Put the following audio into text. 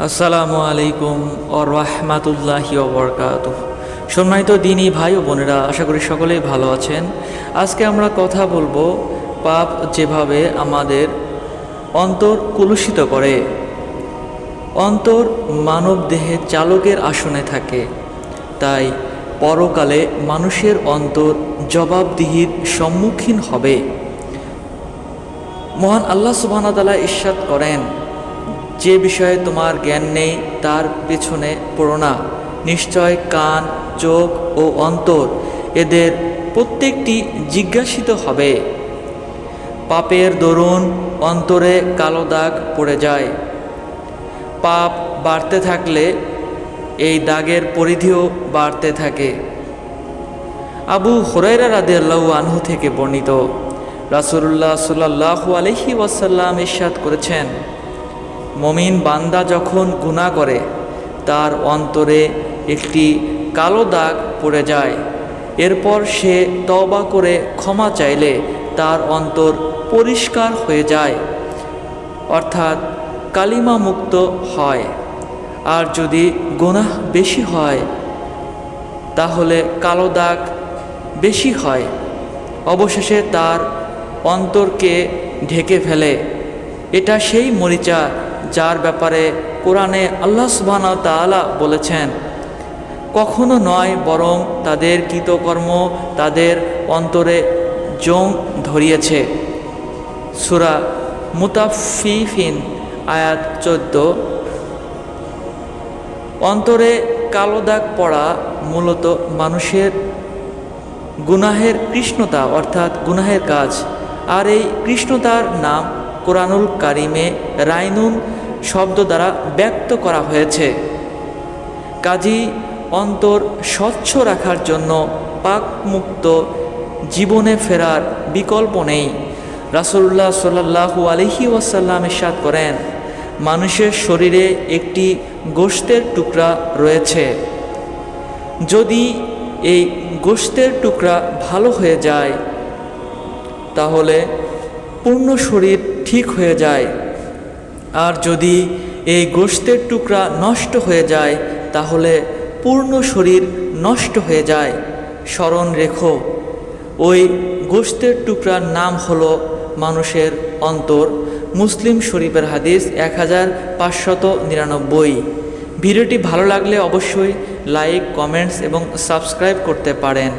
আসসালামু আলাইকুম ও রাহমাতুল্লাহি ওয়া বারাকাতুহু। সম্মানিত দিনী ভাই ও বোনেরা, আশা করি সকলেই ভালো আছেন। আজকে আমরা কথা বলবো পাপ যেভাবে আমাদের অন্তর কলুষিত করে। অন্তর মানব দেহে চালকের আসনে থাকে, তাই পরকালে মানুষের অন্তর জবাবদিহির সম্মুখীন হবে। মহান আল্লাহ সুবহানাহু ওয়া তাআলা ইরশাদ করেন, যে বিষয়ে তোমার জ্ঞান নেই তার পেছনে পড়ো না। নিশ্চয় কান, চোখ ও অন্তর এদের প্রত্যেকটি জিজ্ঞাসিত হবে। পাপের দরুন অন্তরে কালো দাগ পড়ে যায়। পাপ বাড়তে থাকলে এই দাগের পরিধিও বাড়তে থাকে। আবু হুরায়রা রাদিয়াল্লাহু আনহু থেকে বর্ণিত, রাসূলুল্লাহ সাল্লাল্লাহু আলাইহি ওয়াসাল্লাম ইরশাদ করেছেন, মুমিন বান্দা যখন গুনাহ করে তার অন্তরে একটি কালো দাগ পড়ে যায়। এরপর সে তওবা করে ক্ষমা চাইলে তার অন্তর পরিষ্কার হয়ে যায়, অর্থাৎ কালিমা মুক্ত হয়। আর যদি গুনাহ বেশি হয় তাহলে কালো দাগ বেশি হয়, অবশেষে তার অন্তরকে ঢেকে ফেলে। এটা সেই মরিচা যার ব্যাপারে কোরআনে আল্লাহ সুবহানাহু ওয়া তাআলা বলেছেন, কখনো নয় বরং তাদের কৃতকর্ম তাদের অন্তরে জং ধরিয়েছে। সূরা মুতাফফিফিন আয়াত 14। অন্তরে কালো দাগ পড়া মূলত মানুষের গুনাহের কৃষ্ণতা, অর্থাৎ গুনাহের কাজ। আর এই কৃষ্ণতার নাম কোরআনুল কারিমে রাইনুন শব্দ দ্বারা ব্যক্ত করা হয়েছে। কাজী অন্তর স্বচ্ছ রাখার জন্য পাকমুক্ত জীবনে ফেরার বিকল্প নেই। রাসূলুল্লাহ সাল্লাল্লাহু আলাইহি ওয়াসাল্লাম ইরশাদ করেন, মানুষের শরীরে একটি গোশতের টুকরা রয়েছে। যদি এই গোশতের টুকরা ভালো হয়ে যায় তাহলে পূর্ণ শরীর ঠিক হয়ে যায়, আর যদি এই গোশতের টুকরা নষ্ট হয়ে যায় তাহলে পূর্ণ শরীর নষ্ট হয়ে যায়। স্মরণ রেখো, ওই গোশতের টুকরার নাম হলো মানুষের অন্তর। মুসলিম শরীফের হাদিস 1599। ভিডিওটি ভালো লাগলে অবশ্যই লাইক, কমেন্টস এবং সাবস্ক্রাইব করতে পারেন।